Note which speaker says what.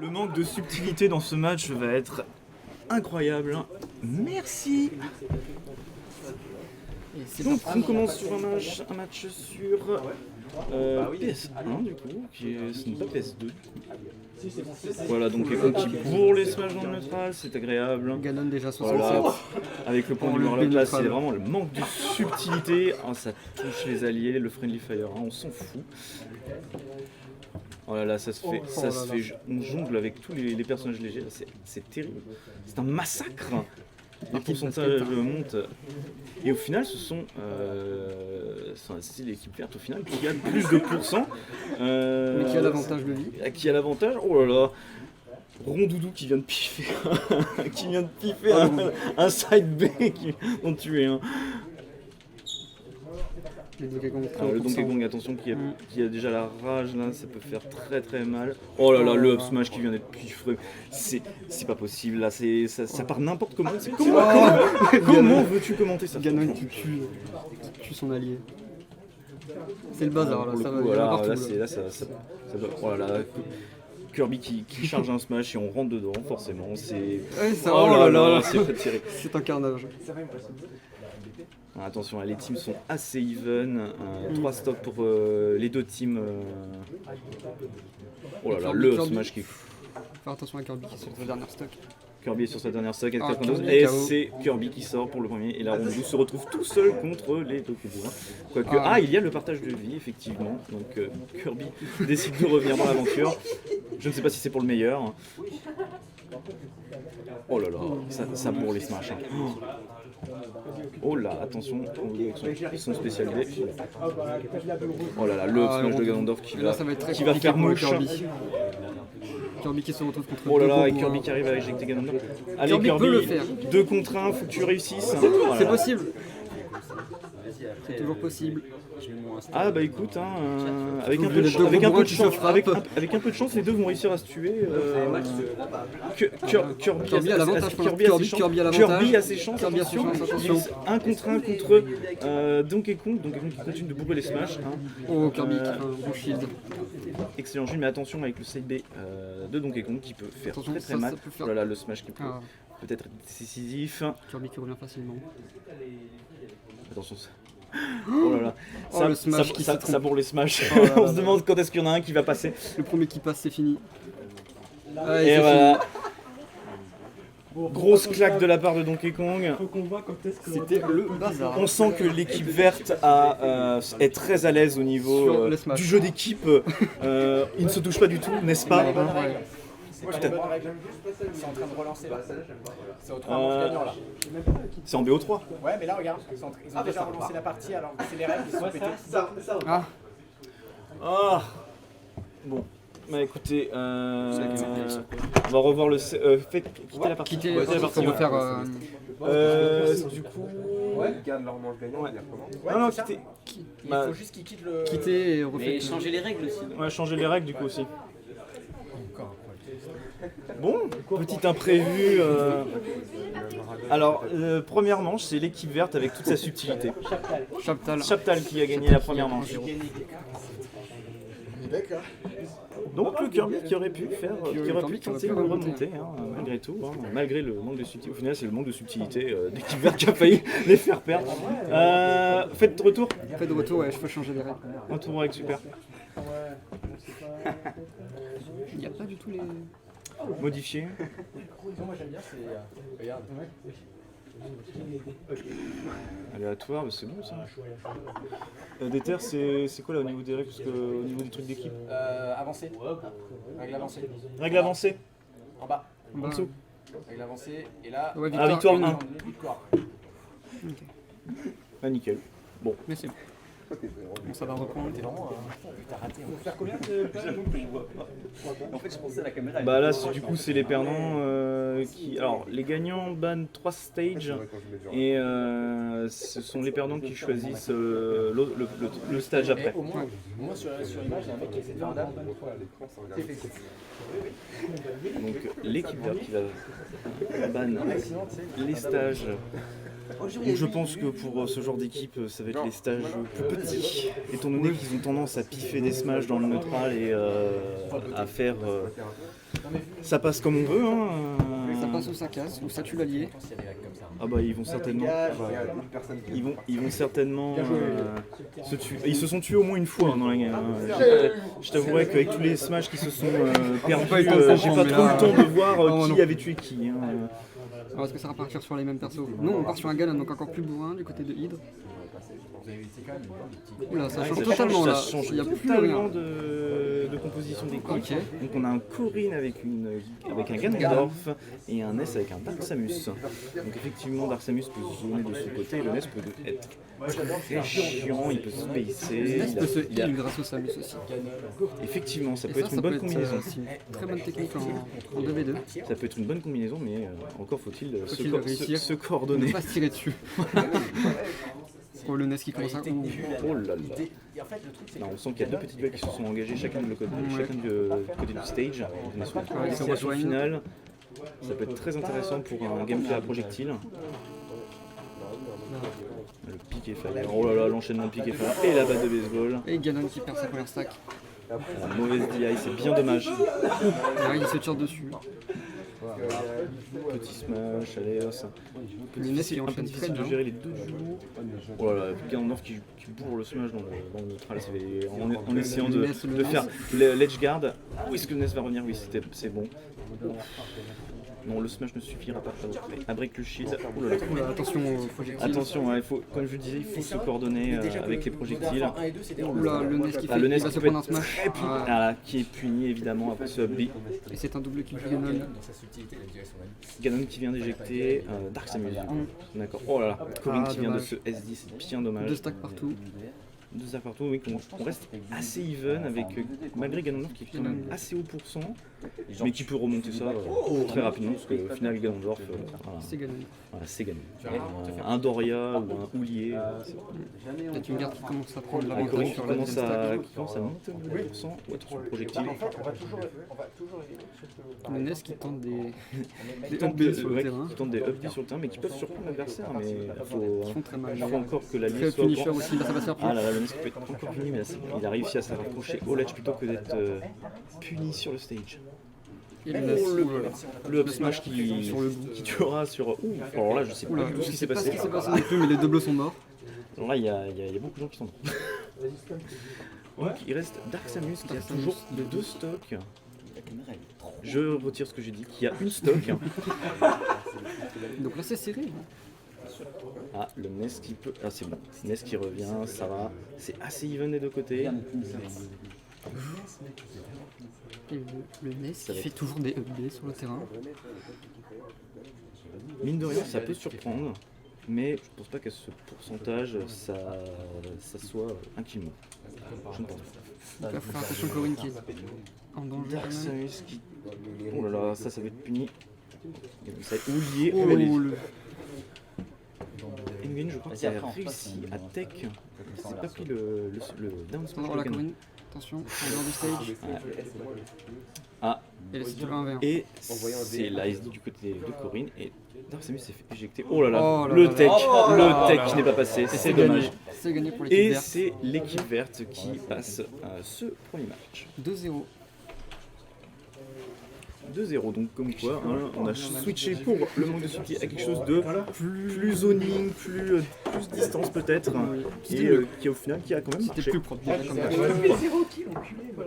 Speaker 1: Le manque de subtilité dans ce match va être incroyable. Merci. Donc on commence sur un match sur PS1 du coup, ce n'est pas PS2. Voilà, donc qui bourre les smash dans le neutral, c'est agréable.
Speaker 2: Ganon déjà 67.
Speaker 1: Voilà. Avec le point du Murloc là, c'est vraiment le manque de subtilité. Oh, ça touche les alliés, le Friendly Fire, hein, on s'en fout. Oh là là, ça se fait, on jongle avec tous les personnages légers, c'est terrible. C'est un massacre. Les pourcentages montent. Et au final, c'est l'équipe verte au final qui a plus de pourcents.
Speaker 2: Mais qui a l'avantage de vie.
Speaker 1: Qui a l'avantage, oh là là. Rondoudou qui vient de piffer, un side B qui ont tué un. Le Donkey Kong, attention, qui a déjà la rage là, ça peut faire très très mal. Oh là là, le up smash qui vient d'être piffré, c'est pas possible là, ça part n'importe comment. Comment veux-tu commenter ça?
Speaker 2: Ganon qui tue son allié. C'est le bazar là, ça va bien partout.
Speaker 1: Oh là là, Kirby qui charge un smash et on rentre dedans, forcément, c'est...
Speaker 2: Oh là là,
Speaker 1: c'est très tiré.
Speaker 2: C'est un carnage.
Speaker 1: Attention, les teams sont assez even, 3 stocks pour les deux teams. Oh là là, le smash qui...
Speaker 2: Faire attention à Kirby qui est sur sa dernière stock.
Speaker 1: Kirby est sur sa dernière stock, et c'est Kirby qui sort pour le premier, et là Rondoudou se retrouve tout seul contre les Tokubo. Quoique, il y a le partage de vie, effectivement, donc Kirby décide de revenir dans l'aventure. Je ne sais pas si c'est pour le meilleur. Oh là là, ça bourre les smash. Oh là, attention, son spécial D. Oh là là, le smash de Ganondorf qui va faire mouche.
Speaker 2: Kirby qui se retrouve contre
Speaker 1: oh là là, et Kirby qui arrive à éjecter Ganondorf. Allez Kirby,
Speaker 2: peut le faire.
Speaker 1: 2 contre 1, faut que tu réussisses.
Speaker 2: C'est possible. C'est toujours possible.
Speaker 1: Ah bah écoute, avec un peu de chance, les deux vont réussir à se tuer. Kirby a ses chances. Un contre 1 contre Donkey Kong qui continue de bourrer les smash.
Speaker 2: Oh, Kirby qui fait un bon shield.
Speaker 1: Excellent jeu, mais attention avec le side B de Donkey Kong qui peut faire très mal. Oh là là, le smash qui peut être décisif.
Speaker 2: Kirby qui revient facilement.
Speaker 1: Attention. Oh là là, ça bourre les smash. On se demande quand est-ce qu'il y en a un qui va passer.
Speaker 2: Le premier qui passe, c'est fini.
Speaker 1: Et voilà. Grosse claque de la part de Donkey Kong.
Speaker 2: C'était le bazar.
Speaker 1: On sent que l'équipe verte est très à l'aise au niveau du jeu d'équipe. Il ne se touche pas du tout, n'est-ce pas?
Speaker 3: C'est en train de relancer là. C'est au 3 manches gagnant là.
Speaker 1: C'est en BO3.
Speaker 3: Ouais, mais là regarde, ils ont déjà relancé la partie alors que c'est les règles qui sont pétées.
Speaker 1: Bon, bah écoutez, on va revoir le. Faites quitter la partie.
Speaker 2: Quitter la partie. On va faire.
Speaker 1: Du coup.
Speaker 3: Ils gagnent leur manche gagnant.
Speaker 1: Non, quitter.
Speaker 3: Il faut juste qu'ils quittent le.
Speaker 2: Quitter et refaire.
Speaker 4: Et changer les règles aussi.
Speaker 1: Ouais, changer les règles du coup aussi. Bon, petit imprévu. Alors, première manche, c'est l'équipe verte avec toute sa subtilité. Chaptal qui a gagné la première manche. Donc le Kirby qui aurait pu tenter une remontée, malgré tout, malgré le manque de subtilité. Au final, c'est le manque de subtilité d'équipe verte qui a failli les faire perdre. Faites de retour.
Speaker 2: Faites de retour, ouais, je peux changer les règles.
Speaker 1: Retour avec super.
Speaker 2: Il n'y a pas du tout les.
Speaker 1: Modifier.
Speaker 3: Moi j'aime bien, c'est. Regarde.
Speaker 1: Aléatoire, mais c'est bon ça. Des terres, c'est quoi là au niveau des règles? Parce que au niveau des trucs d'équipe.
Speaker 3: Avancé. Règle avancée.
Speaker 1: Règle avancée.
Speaker 3: En bas.
Speaker 1: En dessous.
Speaker 3: Règle avancée. Et là.
Speaker 2: Ouais,
Speaker 1: victoire 1.
Speaker 3: Victoire.
Speaker 1: Ah nickel. Bon.
Speaker 2: Mais c'est bon. Bon, ça va reprendre.
Speaker 3: T'es vraiment. T'as raté. On peut faire combien de.
Speaker 4: En fait, je pensais à la caméra.
Speaker 1: Bah là, du coup, c'est les perdants qui. Alors, les gagnants bannent 3 stages et ce sont les perdants qui choisissent le stage après.
Speaker 3: Au moins sur l'image, il y a un mec qui essaie de faire un dab.
Speaker 1: Donc, l'équipe verte qui va ban les stages. Donc je pense que pour ce genre d'équipe, ça va être les stages plus petits, étant donné qu'ils ont tendance à piffer des smash dans le neutral et à faire Ça passe comme on veut. Hein.
Speaker 2: Ça passe ou ça casse, ou ça tue l'allié.
Speaker 1: Ah bah ils vont certainement. Ils vont certainement se tuer. Ils se sont tués au moins une fois hein, dans la game. Je t'avouerais qu'avec tous les Smash qui se sont perdus, j'ai pas trop le temps de voir qui avait tué qui. Hein.
Speaker 2: Alors est-ce que ça va partir sur les mêmes persos? Non, on part sur un Ganon, donc encore plus bourrin du côté de Hydre. Oula, ça change totalement là. Il n'y a plus rien.
Speaker 1: De composition d'équipe.
Speaker 2: Ok.
Speaker 1: Donc on a un Corrin avec un Ganondorf et un Ness avec un Dark Samus. Donc effectivement Dark Samus peut se zoner de ce côté et le Ness peut être très chiant, il peut se spacer.
Speaker 2: Ness peut se heal grâce au Samus aussi.
Speaker 1: Effectivement, ça
Speaker 2: Et
Speaker 1: peut être une bonne combinaison.
Speaker 2: C'est une très bonne technique en 2v2.
Speaker 1: Ça peut être une bonne combinaison, mais encore faut-il
Speaker 2: réussir
Speaker 1: se
Speaker 2: Ne
Speaker 1: coordonner.
Speaker 2: pas se tirer dessus. Oh, le Ness qui commence à...
Speaker 1: Oh là là. Là, on sent qu'il y a deux petites belles qui se sont engagées chacun du côté du stage.
Speaker 2: Ouais, c'est
Speaker 1: Situation
Speaker 2: rejoignent.
Speaker 1: finale, ça peut être très intéressant pour un gameplay à projectile. Le pic est fait. Oh là là, l'enchaînement pic est fait. Et la batte de baseball.
Speaker 2: Et Ganon qui perd sa première stack.
Speaker 1: La mauvaise DI, c'est bien dommage.
Speaker 2: Ouais, il se tire dessus.
Speaker 1: Petit smash, allez, ça.
Speaker 2: Le Ness qui
Speaker 1: Un peu
Speaker 2: enchaîne très
Speaker 1: difficile de
Speaker 2: bien.
Speaker 1: gérer les deux duos. Oh là là, Ganondorf qui bourre le smash dans le neutral en essayant de faire l'edge guard. Où est-ce que le Ness va revenir? Oui, c'est bon. Non, le smash ne suffira pas à break le shield. Oh là là.
Speaker 2: Oula, attention aux projectiles.
Speaker 1: Attention, ouais, comme je le disais, il faut se coordonner avec les projectiles.
Speaker 2: Oula, le Ness qui fait,
Speaker 1: Le Ness
Speaker 2: il va
Speaker 1: qui
Speaker 2: se
Speaker 1: peut
Speaker 2: prendre un
Speaker 1: être
Speaker 2: smash.
Speaker 1: très puni,
Speaker 2: Ouais.
Speaker 1: qui est puni évidemment après ce up B.
Speaker 2: Et c'est un double kill pour Ganon.
Speaker 1: Ganon qui vient d'éjecter Dark Samus. D'accord. Oh là là, Corrin qui vient de
Speaker 2: dommage.
Speaker 1: ce SD, c'est bien dommage.
Speaker 2: Deux stacks partout.
Speaker 1: Deux stacks partout, oui, on reste assez even avec malgré Ganondorf qui est quand même assez haut pourcent, mais qui peut remonter ça très rapidement parce qu'au final Ganondorf, voilà,
Speaker 2: C'est Ganon.
Speaker 1: voilà, c'est gagné. Un Doria ou un Houlier.
Speaker 2: Peut-être une garde qui commence à prendre
Speaker 1: Un
Speaker 2: l'avantage
Speaker 1: Corrin qui
Speaker 2: sur la
Speaker 1: commence
Speaker 2: deuxième
Speaker 1: à
Speaker 2: stack.
Speaker 1: monter au niveau de pourcent ou être sur le projectile.
Speaker 2: Le Ness qui tente des
Speaker 1: Qui
Speaker 2: up
Speaker 1: tente
Speaker 2: B sur le
Speaker 1: ouais,
Speaker 2: terrain.
Speaker 1: qui tente des up B sur le terrain, mais qui peuvent surprendre l'adversaire. Mais
Speaker 2: Qui font très mal.
Speaker 1: il faut encore que l'allié
Speaker 2: Très
Speaker 1: soit
Speaker 2: Punisher
Speaker 1: encore.
Speaker 2: aussi, là ça va se faire
Speaker 1: Ah
Speaker 2: plus.
Speaker 1: là là, le Ness peut être encore puni, mais là, il a réussi à se rapprocher au ledge plutôt que d'être puni sur le stage.
Speaker 2: Et le Ness, oulala.
Speaker 1: Le up smash qui
Speaker 2: sur le bout.
Speaker 1: qui tuera sur. Ouh, alors là, je sais pas
Speaker 2: Oula,
Speaker 1: du tout ce
Speaker 2: je
Speaker 1: qui
Speaker 2: sais
Speaker 1: s'est
Speaker 2: pas ce
Speaker 1: passé.
Speaker 2: qui s'est passé non plus, mais les deux bleus sont morts.
Speaker 1: Alors là, il y a beaucoup de gens qui sont morts. Donc, il reste Dark Samus qui a
Speaker 2: Dark Samus,
Speaker 1: toujours
Speaker 2: les
Speaker 1: deux stocks. Je retire ce que j'ai dit, qu'il y a une stock.
Speaker 2: Donc là c'est serré.
Speaker 1: Ah, le Ness qui peut. Ah, c'est bon. Ness qui revient, ça va. C'est assez even des deux côtés.
Speaker 2: Et le Ness
Speaker 1: Ça
Speaker 2: qui
Speaker 1: va
Speaker 2: fait toujours des up B sur le terrain.
Speaker 1: Mine de rien, ça peut surprendre, mais je pense pas qu'à ce pourcentage, ça soit un kill move. Je ne pense pas.
Speaker 2: Donc là faut faire attention Corrin qui est en danger
Speaker 1: Dark
Speaker 2: quand même.
Speaker 1: Samus qui. Oh là là, ça va être puni. Ça va être oublié.
Speaker 2: Oh, le...
Speaker 1: Nguyen, je crois qu'il a réussi à tech. Il s'est pas pris le down smash
Speaker 2: Oh
Speaker 1: de
Speaker 2: la
Speaker 1: Ganon.
Speaker 2: Corrin, attention, en dehors du stage.
Speaker 1: Ah,
Speaker 2: Et là c'est le 1v1.
Speaker 1: et c'est la SD du côté de Corrin et Dark Samus s'est fait éjecter. Oh là là,
Speaker 2: Oh là
Speaker 1: le
Speaker 2: là
Speaker 1: tech,
Speaker 2: là.
Speaker 1: le tech qui n'est pas passé, c'est dommage.
Speaker 2: C'est gagné pour l'équipe
Speaker 1: Et
Speaker 2: verte.
Speaker 1: c'est l'équipe verte qui passe ce premier match.
Speaker 2: 2-0.
Speaker 1: 2-0, donc comme quoi, hein, on a switché pour le manque de subtilité à quelque chose de plus zoning, plus distance peut-être, et qui au final qui a quand même
Speaker 2: C'était
Speaker 1: marché.
Speaker 2: plus propre déjà comme match.